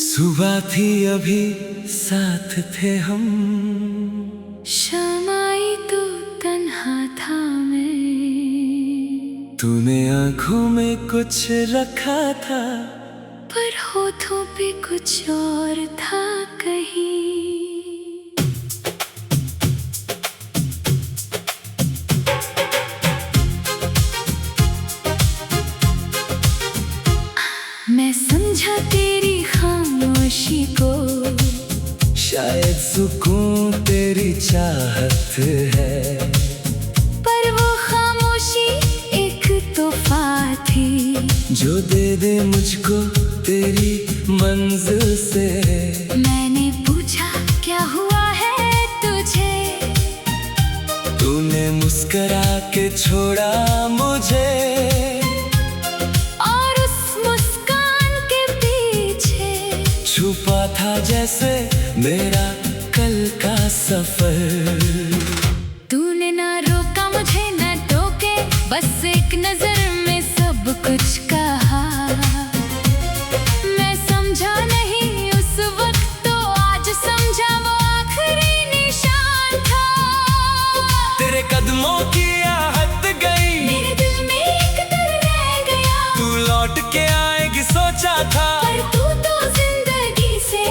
सुबह थी अभी साथ थे हम, शमाई तू तन्हा था मैं। तूने आंखों में कुछ रखा था, पर होठों पे कुछ और था कहीं। मैं समझा तेरी खामोशी को, शायद सुकून तेरी चाहत है। पर वो खामोशी एक तोहफा थी, जो दे दे मुझको तेरी मंजिल से। मैंने पूछा क्या हुआ है तुझे, तूने मुस्कुरा के छोड़ा मुझे। और उस मुस्कान के पीछे छुपा था जैसे मेरा कल का सफर। तूने ना रोका मुझे न टोके, बस एक नजर में सब कुछ कहा। मैं समझा नहीं उस वक्त, तो आज समझा वो आखिरी निशान था। तेरे कदमों की आहट गई, मेरे दिल में एक डर रह गया। तू लौट के आएगी सोचा था, पर तू तो जिंदगी से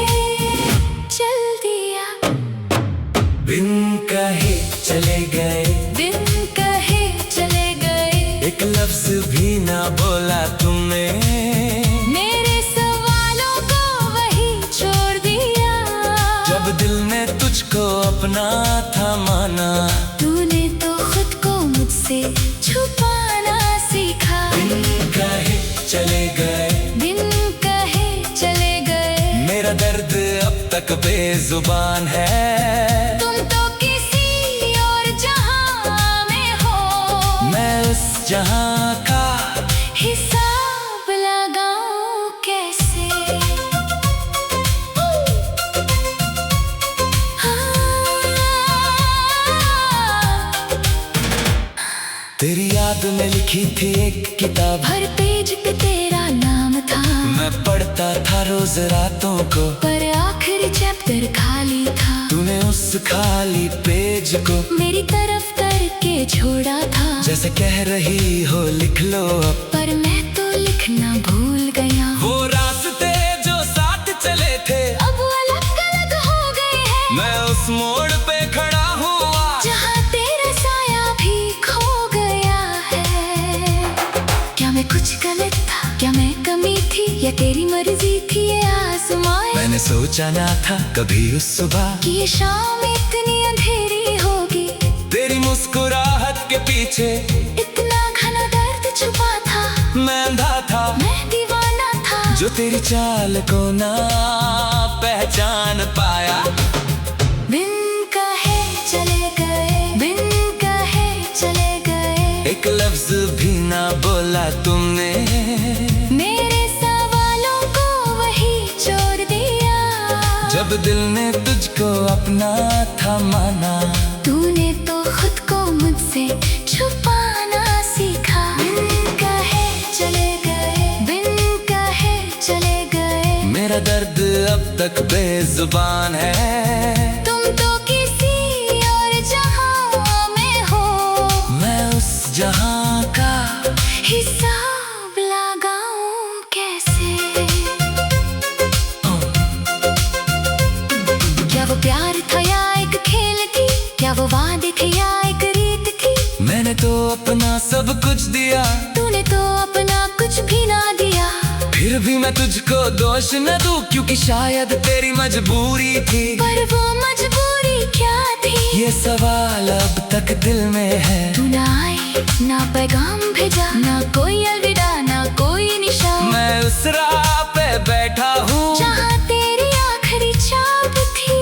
चल दिया। बिन कहे चले गए, बिन कहे चले गए। एक लफ्ज भी ना बोला तुमने। मेरे सवालों को वही छोड़ दिया। जब दिल ने तुझको अपना था माना, तूने तो खुद को मुझसे छुपाना सीखा। बिन कहे चले गए, बिन कहे चले गए। मेरा दर्द अब तक बेजुबान है। तुम तो किसी और जहां में हो, मैं उस जहां का हिसाब लगाऊं कैसे। तेरी याद में लिखी थी एक किताब, हर पेज पे तेरा नाम था। मैं पढ़ता था रोज रातों को, पर आखिरी चैप्टर खाली था। तूने उस खाली पेज को मेरी तरफ करके छोड़ा था। जैसे कह रही हो लिख लो अब, पर मैं तो लिखना भूल गया। वो रास्ते जो साथ चले थे अब अलग अलग हो गए हैं। मैं उस मोड़ पे खड़ा हुआ, जहाँ तेरा साया भी खो गया है। क्या मैं कुछ गलत था, क्या मैं कमी थी, या तेरी मर्जी थी ये आसमां। मैंने सोचा ना था कभी उस सुबह कि ये शाम इतनी अंधेरी होगी। तेरी मुस्कुराहट के पीछे इतना घना दर्द छुपा था। मैं अंधा था, मैं दीवाना था, जो तेरी चाल को ना पहचान पाया। बिन कहे चले गए, बिन कहे चले गए। एक लफ्ज भी ना बोला तुमने। मेरे सवालों को वही छोड़ दिया। जब दिल ने तुझको अपना था माना, तूने तो खुद को मुझसे छुपाना सीखा। बिन कहे चले गए, बिन कहे चले गए। मेरा दर्द अब तक बेजुबान है। तुम तो किसी और जहां में हो, मैं उस जहां का हिसाब लगाऊं कैसे। क्या वो प्यार था या एक खेल थी, क्या वो वादे थे या एक रीत थी। मैंने तो अपना सब कुछ दिया, तूने तो अपना कुछ भी ना दिया। फिर भी मैं तुझको दोष न दूं, क्योंकि शायद तेरी मजबूरी थी। पर वो मजबूरी क्या थी, ये सवाल अब तक दिल में है। तू ना आई, ना पैगाम भेजा, ना कोई अलविदा, ना कोई निशान। मैं उस राह पे बैठा हूँ जहाँ तेरी आखिरी छाप थी।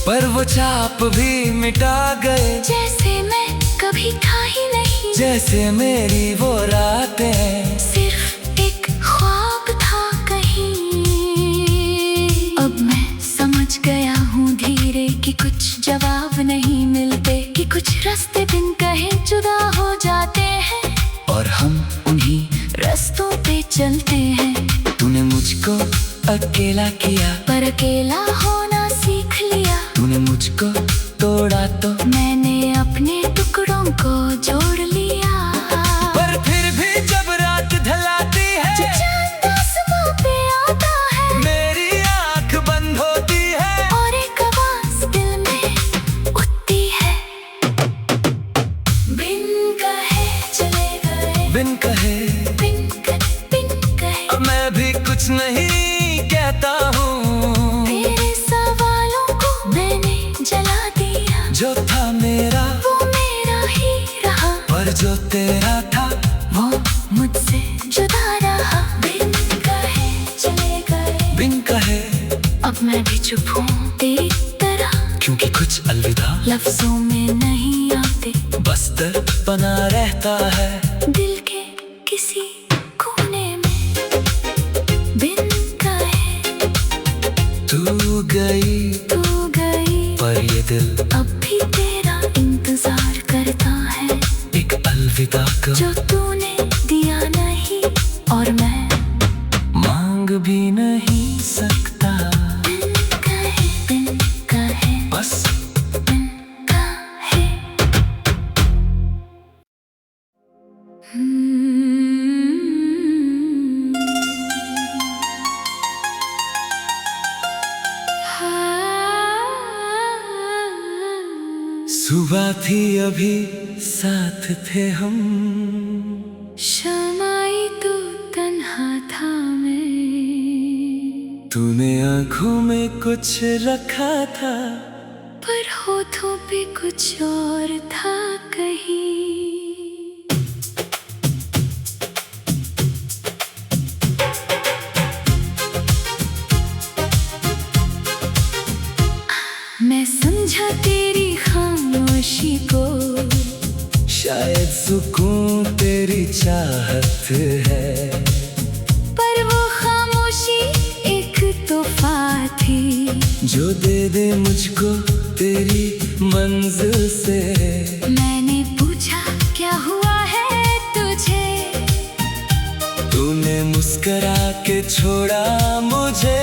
पर वो छाप भी मिटा गए, जैसे मैं कभी था ही नहीं। जैसे मेरी वो रातें सिर्फ एक ख्वाब था कहीं। अब मैं समझ गया हूँ धीरे कि कि कुछ जवाब नहीं मिलते, कि कुछ रास्ते बिन कहे जुदा हो जाते हैं, और हम उन्हीं रास्तों पे चलते हैं। तूने मुझको अकेला किया, पर अकेला होना सीख लिया। तूने मुझको तोड़ा तो मैंने अपने टुकड़ों को जोड़ लिया। पर फिर भी जब रात ढलाती जो है, चांद आसमां पे आता है, मेरी आंख बंद होती है, और एक आवाज दिल में उठती है। बिन कहे चले गए, बिन कहे बिन कहे। अब मैं भी कुछ नहीं कहता हूँ। तेरे सवालों को मैंने जला दिया। जो था मेरा वो मेरा ही रहा, पर जो तेरा था वो मुझसे जुदा रहा। बिन कहे चले गए, बिन कहे। अब मैं भी चुप हूँ तेरी तरह। क्योंकि कुछ अलविदा लफ्जों में नहीं आते, बस दर्द बना रहता है दिल के किसी कोने में। बिन कहे तू गई, पर ये दिल अब भी तेरा इंतजार करता है। एक अलविदा को जो तूने दिया नहीं, और मैं मांग भी नहीं सकता। बिन कहे बस बिन कहे। सुबह थी अभी साथ थे हम, शमाई तू तन्हा था मैं। तूने आंखों में कुछ रखा था, पर होठों पे कुछ और था कहीं। मैं समझा तेरी खामोशी को, शायद सुकून तेरी चाहत है, पर वो खामोशी एक तोहफा थी जो दे मुझको तेरी मंजिल से। मैंने पूछा क्या हुआ है तुझे, तूने मुस्कुरा के छोड़ा मुझे,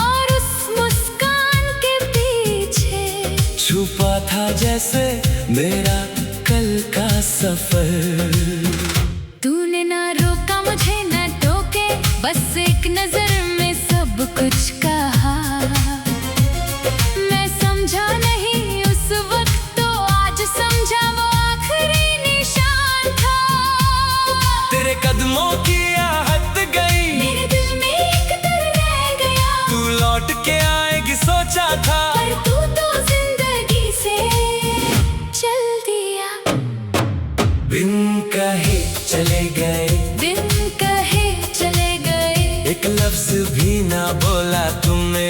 और उस मुस्कान के पीछे छुपा था जैसे मेरा कल का सफर। तूने ना रोका मुझे ना टोके, बस एक नजर में सब कुछ कहा। मैं समझा नहीं उस वक्त, तो आज समझा वो आखिरी निशान था। तेरे कदमों की आहट गई, मेरे दिल में एक दर्द रह गया। तू लौट के आएगी सोचा था, पर तू तो जिंदगी से चल दिया। बिन कहे चले गए, बिन कहे चले गए, एक लफ्ज भी ना बोला तुमने,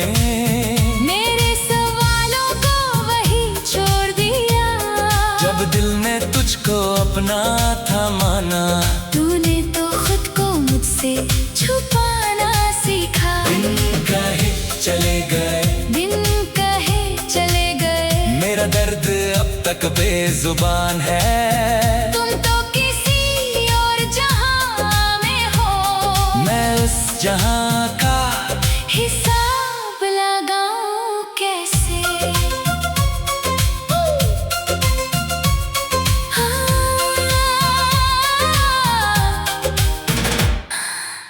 मेरे सवालों को वही छोड़ दिया। जब दिल ने तुझको अपना था माना। तूने तो खुद को मुझसे छुपाना सीखा। बिन कहे चले गए, बिन कहे चले गए, मेरा दर्द अब तक बेजुबान है। तुम तो किसी और जहां में हो, मैं उस जहां का हिसाब लगाऊं कैसे।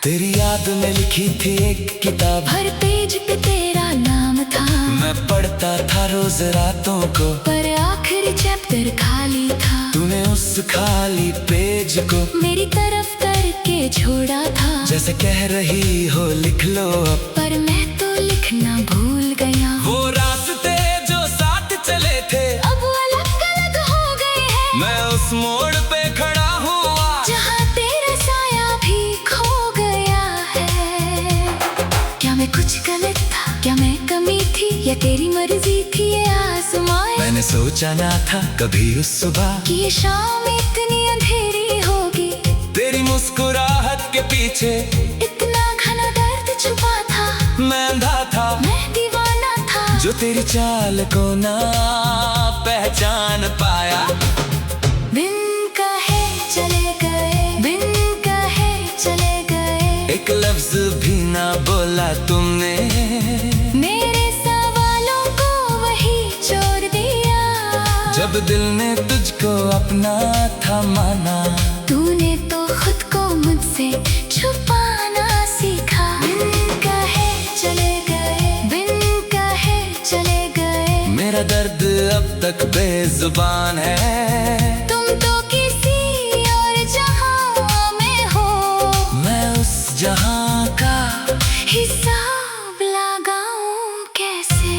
तेरी याद में लिखी थी एक किताब, हर पेज पे तेरा नाम था। मैं पढ़ता था रोज रातों को, पर आखिरी चैप्टर खाली था। तूने उस खाली पेज को मेरी तरफ करके छोड़ा था। जैसे कह रही हो लिख लो अब, पर मैं तो लिखना भूल गया। वो रास्ते जो साथ चले थे अब अलग अलग हो गए हैं। मैं उस मोड़ पे खड़ा हूँ आज, जहाँ तेरा साया भी खो गया है। क्या मैं कुछ गलत था, क्या मैं कमी थी, या तेरी मर्जी थी ये आसमां। मैंने सोचा ना था कभी उस सुबह कि ये शाम इतनी अंधेरी होगी। तेरी मुस्कुराहट के पीछे इतना घना दर्द छुपा था। मैं अंधा था, मैं दीवाना था। जो तेरी चाल को ना पहचान पाया। बिन कहे चले गए, बिन कहे चले गए। एक लफ्ज भी ना बोला तुमने, मेरे सवालों को वही छोड़ दिया। जब दिल ने तुझको अपना था माना, तूने तो खुद को मुझसे छुपाना सीखा। बिन कहे चले गए, बिन कहे चले गए। मेरा दर्द अब तक बेजुबान है। तुम तो किसी और जहां में हो, मैं उस जहां का हिसाब लगाऊं कैसे?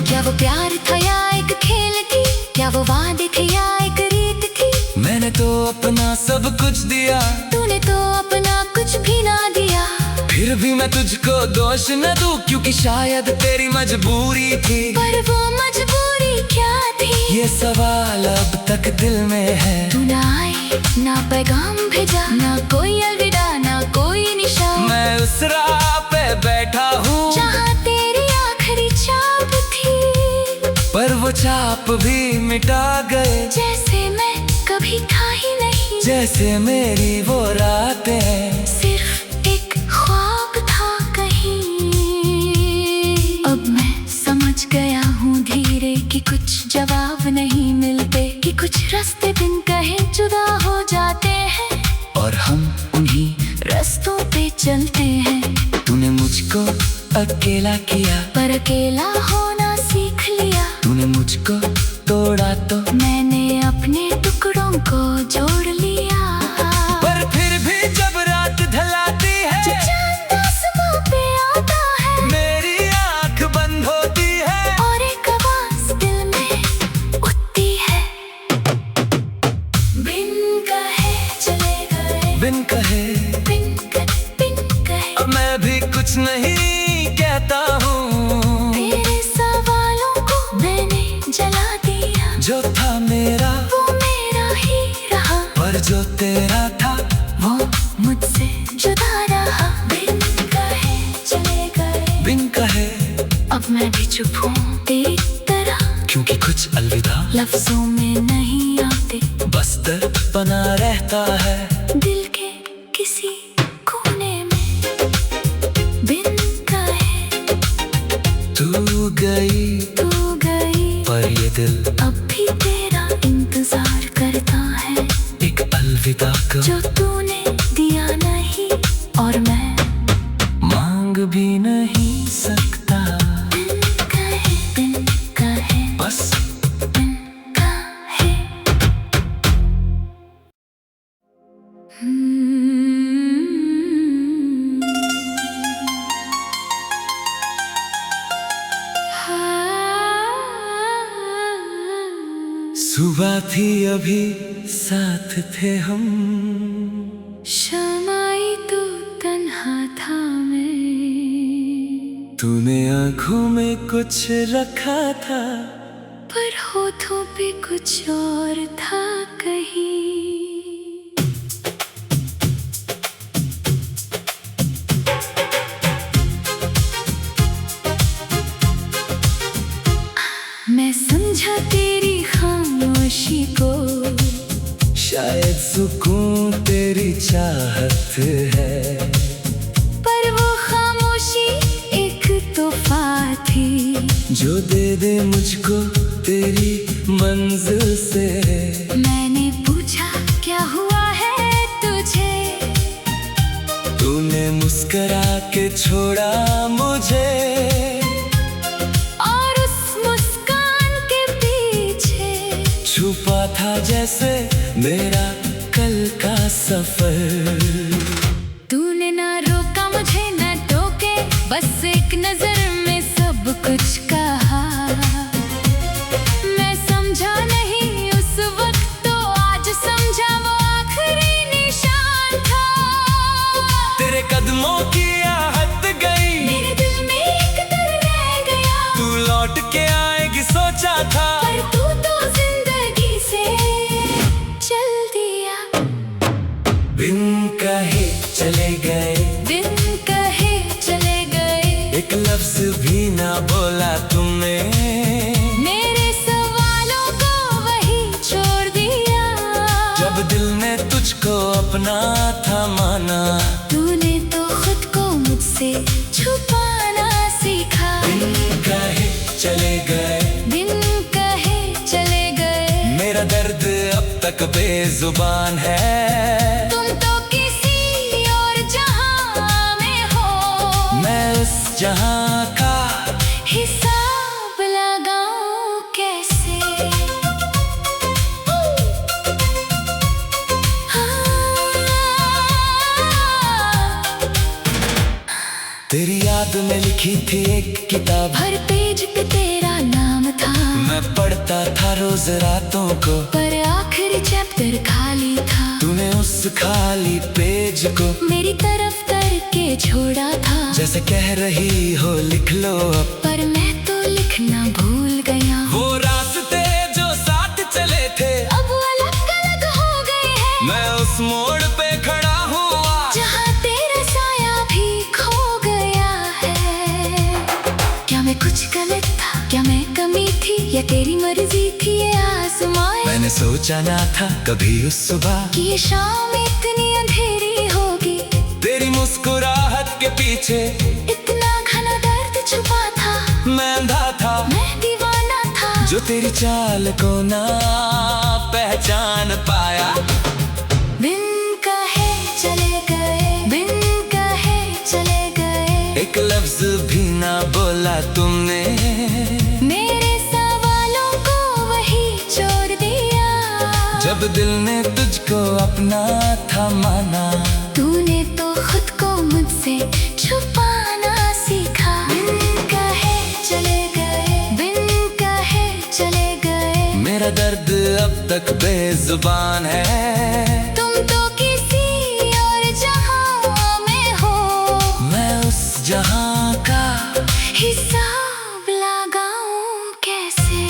क्या वो प्यार था या एक खेल थी? क्या वो वादे थे या एक रीत थी? मैंने तो अपना सब कुछ दिया, तूने तो अपना कुछ भी ना दिया। फिर भी मैं तुझको दोष न दूं, क्योंकि शायद तेरी मजबूरी थी। पर वो मजबूरी क्या थी? ये सवाल अब तक दिल में है। तू ना आई, ना पैगाम भेजा, ना कोई अलविदा, ना कोई निशान। मैं उस राह पे बैठा हूँ जहाँ तेरी आखिरी छाप थी, पर वो छाप भी मिटा गए। जैसे मैं कभी था ही नहीं, जैसे मेरी वो रातें सिर्फ एक ख्वाब था कहीं। अब मैं समझ गया हूँ धीरे कि कुछ जवाब नहीं मिलते, कि कुछ रास्ते बिन कहे जुदा हो जाते हैं, और हम उन्हीं रास्तों पे चलते हैं। तूने मुझको अकेला किया, पर अकेला होना सीख लिया। तूने मुझको तोड़ा तो मैंने अपने टुकड़ों को जोड़ लिया। पर फिर भी जब रात ढलाती जो है, चांद आसमां पे आता है, मेरी आंख बंद होती है, और एक आवाज दिल में उठती है। बिन कहे चले गए, बिन कहे। बिन कहे। अब मैं भी कुछ नहीं कहता हूँ, तेरे सवालों को मैंने जला दिया। जो था मेरा वो मेरा ही रहा, पर जो तेरा था वो मुझसे जुदा रहा। बिन कहे चले गए, बिन कहे। अब मैं भी चुप हूँ तेरी तरह, क्योंकि कुछ अलविदा लफ्जों में नहीं आते, बस दर्द बना रहता है दिल के किसी कोने में। बिन कहे तू गई, तू गई, पर ये दिल अब भी तेरा इंतजार करता है। एक अलविदा का जो तूने दिया नहीं, और मैं मांग भी नहीं सकता। बिन कहे, बिन कहे, बस बिन कहे। सुबह थी अभी साथ थे हम, शमाई तो तन्हा था मैं, तूने आंखों में कुछ रखा था, पर होठों पे कुछ और था कहीं। मैं समझा तेरी खामोशी को, शायद सुकून तेरी चाहत है, पर वो खामोशी एक तोहफा थी, जो दे दे मुझको तेरी मंजिल से। मैंने पूछा क्या हुआ है तुझे, तूने मुस्कुरा के छोड़ा मुझे, और उस मुस्कान के पीछे छुपा था जैसे मेरा कल का सफर। तूने ना रोका मुझे न टोके, बस एक नजर में सब कुछ कहा। मैं समझा नहीं उस वक्त, तो आज समझा वो आखिरी निशान था। तेरे कदमों की आहट गई, मेरे दिल में एक दर्द रह गया। तू लौट के आएगी सोचा था, पर तू तो जिंदगी से चल दिया। बिन कहे लफ्ज भी ना बोला तुमने, मेरे सवालों को वही छोड़ दिया। जब दिल ने तुझको अपना था माना, तूने तो खुद को मुझसे छुपाना सीखा। बिन कहे चले गए, बिन कहे चले गए, मेरा दर्द अब तक बेजुबान है। तुम तो किसी और जहां में हो, मैं उस जहां का हिसाब लगाऊं कैसे। तेरी याद में लिखी थी एक किताब, हर पेज पे तेरा नाम था। मैं पढ़ता था रोज रातों को, पर आखिरी चैप्टर खाली था। तूने उस खाली पेज को मेरी तरफ करके छोड़ा था। जैसे कह रही हो लिख लो अब, पर मैं तो लिखना भूल गया। वो रास्ते जो साथ चले थे अब अलग अलग हो गए हैं। मैं उस मोड़ पे खड़ा हुआ, जहाँ तेरा साया भी खो गया है। क्या मैं कुछ गलत था, क्या मैं कमी थी, या तेरी मर्जी थी ये आसमां। मैंने सोचा ना था कभी उस सुबह कि ये शाम इतनी अंधेरी होगी। तेरी मुस्कुराहट के पीछे इतना घना दर्द छुपा था। मैं अंधा था, मैं दीवाना था, जो तेरी चाल को ना पहचान पाया। बिन कहे चले गए, बिन कहे चले गए, एक लफ्ज भी ना बोला तुमने, मेरे सवालों को वही छोड़ दिया। जब दिल ने तुझको अपना था माना, तूने तो खुद को मुझसे छुपाना सीखा। बिन कहे चले गए, बिन कहे चले गए, मेरा दर्द अब तक बेजुबान है। तुम तो किसी और जहां में हो, मैं उस जहां का हिसाब लगाऊं कैसे।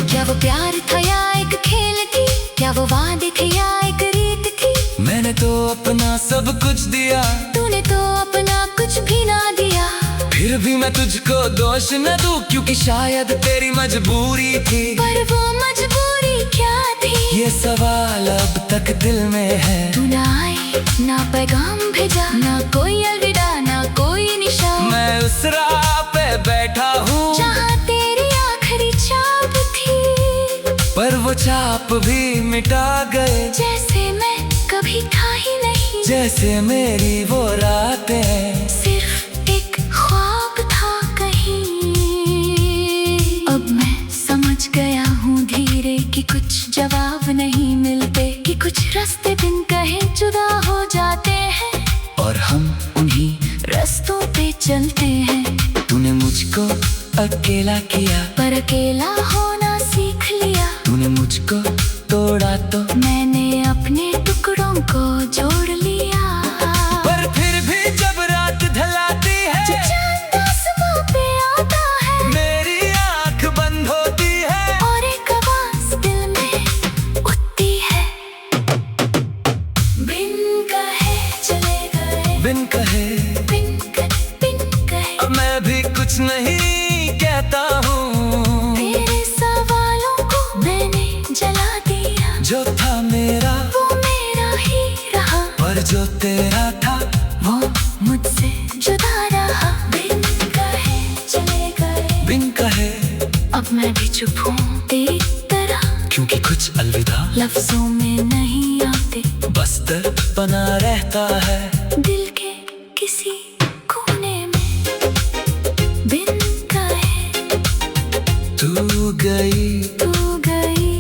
क्या वो प्यार था या एक खेल थी, क्या वो वादे थे या एक रीत थी। मैंने तो अपना सब कुछ दिया, तूने तो अपना कुछ भी ना दिया। फिर भी मैं तुझको दोष न दूं, क्योंकि शायद तेरी मजबूरी थी। पर वो मजबूरी क्या थी, ये सवाल अब तक दिल में है। तू ना आई, ना पैगाम भेजा, ना कोई अलविदा, ना कोई निशान। मैं उस राह पे बैठा हूँ जहाँ तेरी आखिरी छाप थी, पर वो छाप भी मिटा गए। जैसे मैं कभी था ही नहीं, जैसे मेरी वो रातें सिर्फ एक ख्वाब था कहीं। अब मैं समझ गया हूँ धीरे कि कुछ जवाब नहीं मिलते, कि कुछ रास्ते बिन कहे जुदा हो जाते हैं, और हम उन्हीं रास्तों पे चलते हैं। तूने मुझको अकेला किया, पर अकेला होना सीख लिया। तूने मुझको तोड़ा तो मैंने अपने टुकड़ों को जोड़ लिया। पर फिर भी जब रात ढलाती है, जो चांद आसमां पे आता है, मेरी आंख बंद होती है, और एक आवाज दिल में उठती है। बिन कहे चले गए, बिन कहे बिन कहे, अब मैं भी कुछ नहीं कहता हूँ। तेरे सवालों को मैंने जला दिया। जो था मेरा वो मेरा ही रहा, पर जो तेरा था वो मुझसे जुदा रहा। बिन कहे चले गए, बिन कहे अब मैं भी चुप हूँ तेरी तरह, क्योंकि कुछ अलविदा लफ्जों में नहीं आते, बस दर्द बना रहता है दिल के किसी कोने में। बिन कहे तू गई,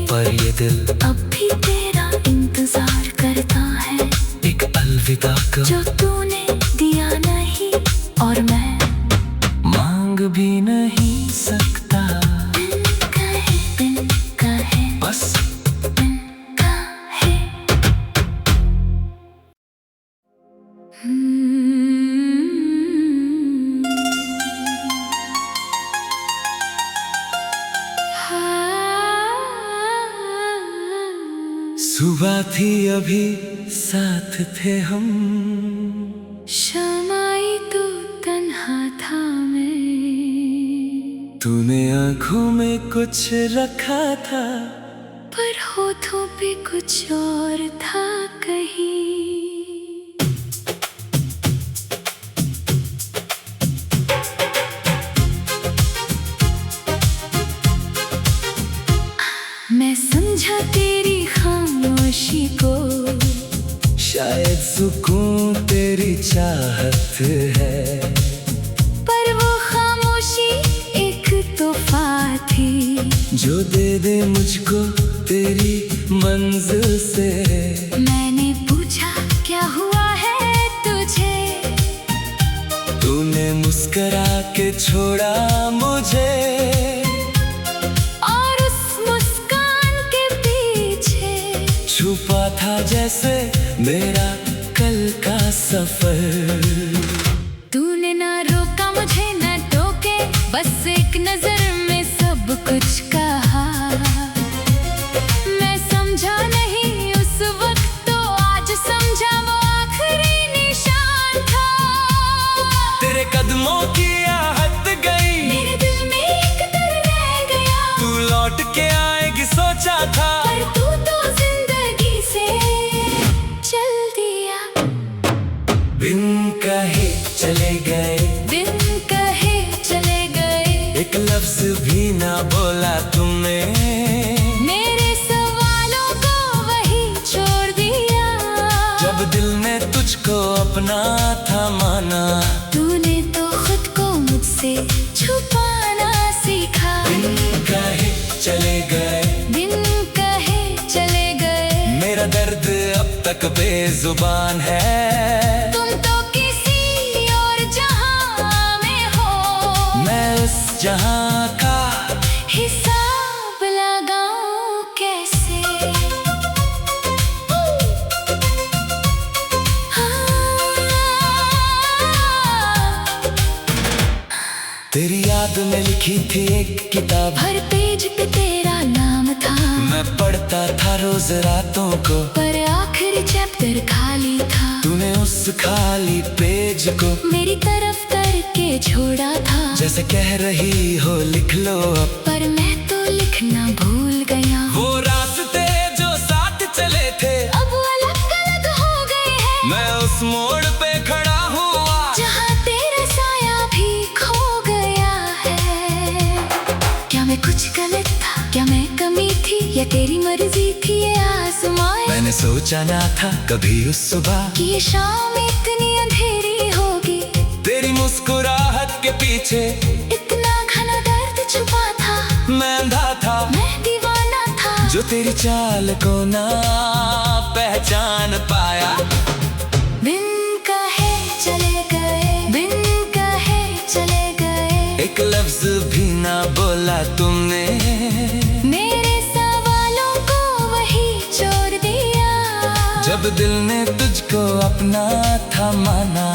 पर ये दिल अब भी तेरा इंतजार करता है। एक अलविदा को जो तूने दिया नहीं, और मैं मांग भी नहीं सकता। बिन कहे बस बिन कहे। सुबह थी अभी साथ थे हम, तूने आंखों में कुछ रखा था, पर होठों पे कुछ और था कहीं। मैं समझा तेरी खामोशी को, शायद सुकून तेरी चाहत है, पर वो खामोशी एक तोहफा थी जो दे दे मुझको तेरी मंजिल से। मैंने पूछा क्या हुआ है तुझे, तूने मुस्कुरा के छोड़ा मुझे, और उस मुस्कान के पीछे छुपा था जैसे मेरा कल का सफर। तूने ना रोका मुझे ना टोके, बस एक नजर में सब कुछ कहा। मैं समझा नहीं उस वक्त, तो आज समझा वो आखिरी निशान था। तेरे कदमों की आहट गई, मेरे दिल में एक डर रह गया। तू लौट के आएगी सोचा था, पर तू तो जिंदगी से चल दिया। बिन कहे चले गए, बिन कहे चले गए, एक लफ्ज भी ना बोला तुमने, मेरे सवालों को वही छोड़ दिया। जब दिल ने तुझको अपना था माना। तूने तो खुद को मुझसे छुपाना सीखा। बिन कहे चले गए, बिन कहे चले गए, मेरा दर्द अब तक बेजुबान है। तुम तो किसी और जहां में हो, मैं उस जहां का हिसाब लगाऊं कैसे। तेरी याद में लिखी थी एक किताब, हर पेज पे तेरा नाम था। मैं पढ़ता था रोज रातों को, पर आखिरी चैप्टर खाली था। तूने उस खाली पेज को मेरी तरफ करके छोड़ा था, जैसे कह रही हो लिख लो अब। पर मैं तो लिखना भूल गया। वो रास्ते जो साथ चले थे अब अलग अलग हो गए हैं। मैं उस मोड़ पे खड़ा हुआ, जहाँ तेरा साया भी खो गया है। क्या मैं कुछ गलत था, क्या मैं कमी थी, या तेरी मर्जी थी ये आजमाए। मैंने सोचा ना था कभी उस सुबह कि ये शाम इतनी अंधेरी होगी। तेरी मुस्कुराहट के पीछे इतना घना दर्द छुपा था। मैं अंधा था, मैं दीवाना था, जो तेरी चाल को ना पहचान पाया। बिन कहे चले गए, बिन कहे चले गए, एक लफ्ज भी ना बोला तुमने, मेरे सवालों को वही छोड़ दिया। जब दिल ने तुझको अपना था माना।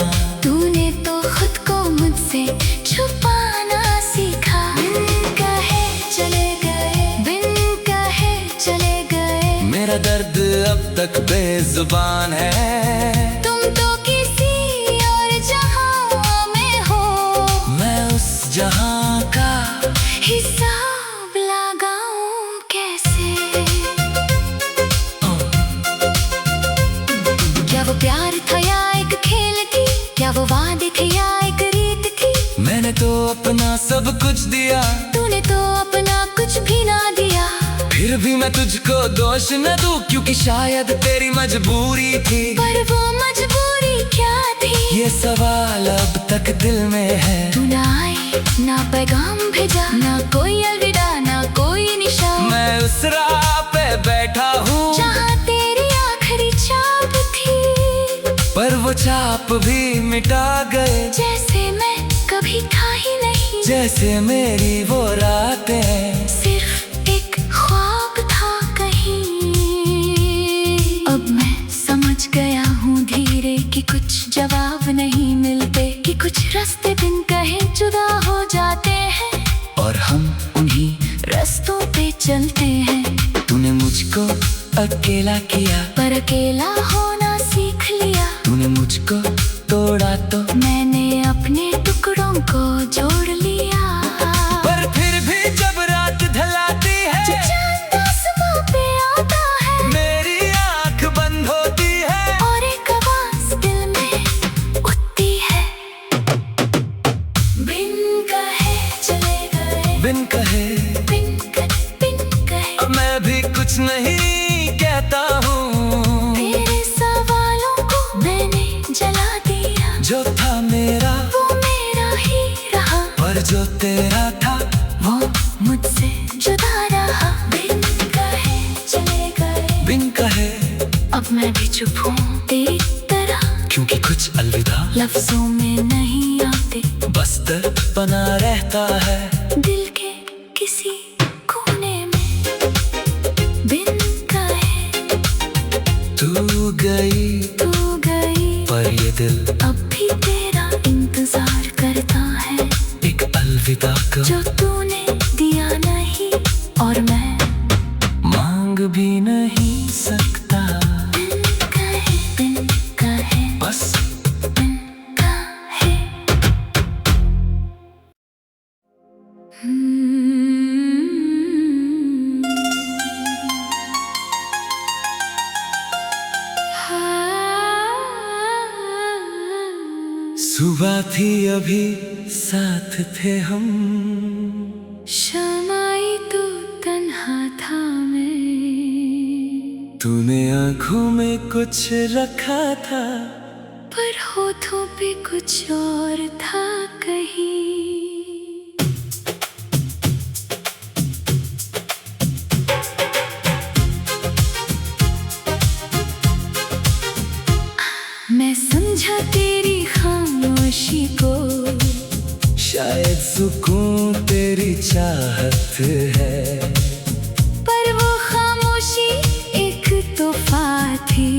तूने तो खुद को मुझसे छुपाना सीखा। बिन कहे चले गए, बिन कहे चले गए, मेरा दर्द अब तक बेजुबान है। तुम तो किसी और जहां में हो, मैं उस जहां का हिसाब लगाऊं कैसे। क्या वो प्यार था या एक खेल थी, क्या वो वादे थे या एक रीत थी। मैंने तो अपना सब कुछ दिया, तूने तो अपना कुछ भी ना दिया। फिर भी मैं तुझको दोष न दूं, क्योंकि शायद तेरी मजबूरी थी। पर वो मजबूरी क्या थी, ये सवाल अब तक दिल में है। तू ना आई, ना पैगाम भेजा, ना कोई अलविदा, ना कोई निशान। मैं उस राह पे बैठा हूँ जहाँ तेरी आखिरी छाप थी, पर वो छाप भी मिटा गए। जैसे मैं कभी था ही नहीं, जैसे मेरी वो रातें सिर्फ एक ख्वाब था कहीं। अब मैं समझ गया हूँ धीरे कि कुछ जवाब नहीं मिलते, कि कुछ रास्ते बिन कहे जुदा हो जाते हैं, और हम उन्हीं रास्तों पे चलते हैं। तूने मुझको अकेला किया, पर अकेला होना सीख लिया। तूने मुझको तोड़ा तो मैंने अपने टुकड़ों को जोड़ लिया। पर फिर क्योंकि कुछ अलविदा लफ्जों में नहीं आते, बस दर्द बना रहता है दिल के किसी कोने में बिन कहे। तू गई पर ये दिल अब भी तेरा इंतजार करता है, एक अलविदा का जो तूने दिया नहीं और मैं मांग भी नहीं सकता। बिन कहे बस बिन कहे। सुबह थी अभी साथ थे हम, शमाई तू तन्हा था मैं, तूने आंखों में कुछ रखा था, पर होठों पे कुछ और था कहीं। मैं समझा तेरी खामोशी को, शायद सुकून तेरी चाहत है, पर वो खामोशी एक तोहफा थी,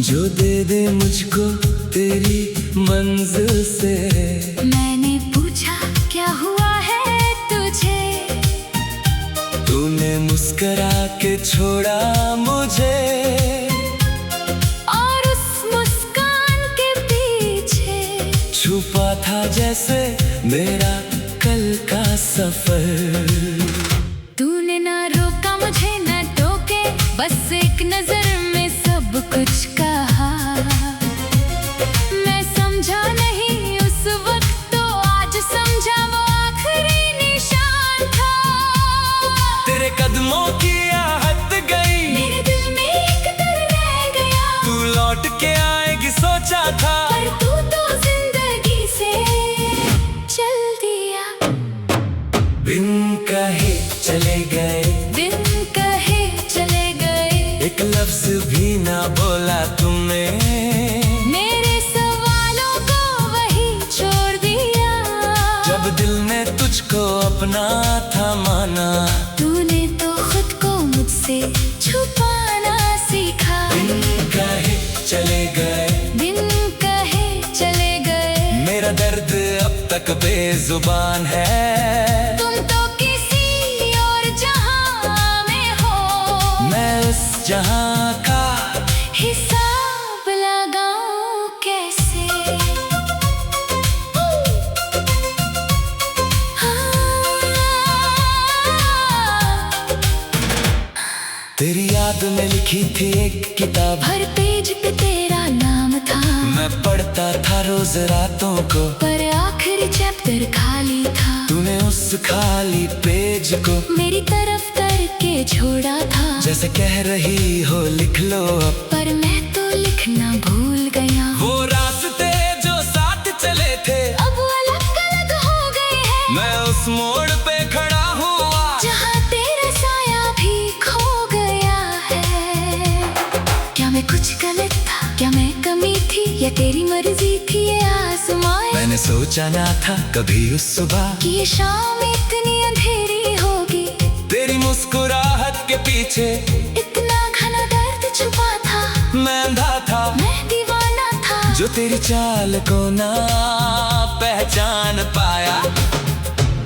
जो दे दे मुझको तेरी मंजिल से। मैंने पूछा क्या हुआ है तुझे, तूने मुस्कुरा के छोड़ा मुझे, और उस मुस्कान के पीछे छुपा था जैसे मेरा कल का सफर। तूने ना रोका मुझे ना टोके, बस एक नजर में सब कुछ कहा। मैं समझा नहीं उस वक्त, तो आज समझा वो आखिरी निशान था। तेरे कदमों की आहट गई, मेरे दिल में एक दर्द रह गया, तू लौट के आएगी सोचा था, पर तू तो जिंदगी से चल दिया। बिन कहे चले गए, बिन कहे चले गए, एक लफ्ज भी ना बोला तुमने, मेरे सवालों को वही छोड़ दिया। जब दिल ने तुझको अपना था माना, तूने तो खुद को मुझसे छुपाना सीखा। बिन कहे चले गए, बिन कहे चले गए, मेरा दर्द अब तक बेजुबान है। तुम तो किसी और जहां में हो, मैं उस जहां का हिसाब लगाऊं कैसे। तेरी याद में लिखी थी एक किताब, हर पेज पे तेरा नाम था, मैं पढ़ता था रोज रातों को, पर आखिरी चैप्टर खाली था। तूने उस खाली पेज को मेरी तरफ करके छोड़ा था, जैसे कह रही हो लिख लो अब, पर मैं तो लिखना भूल गया। वो रास्ते जो साथ चले थे अब अलग अलग हो गए हैं, मैं उस मोड़ पे खड़ा हुआ, जहाँ तेरा साया भी खो गया है। क्या मैं कुछ गलत था, क्या मैं कमी थी, या तेरी मर्जी थी ये आसमां। मैंने सोचा ना था कभी उस सुबह कि ये शाम इतनी अंधेरी होगी, तेरी मुस्कुराहट के पीछे इतना घना दर्द छुपा था। मैं अंधा था, मैं दीवाना था, जो तेरी चाल को ना पहचान पाया।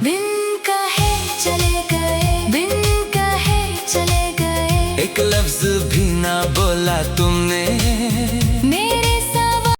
बिन कहे चले गए, बिन कहे चले गए, एक लफ्ज भी ना बोला तुमने,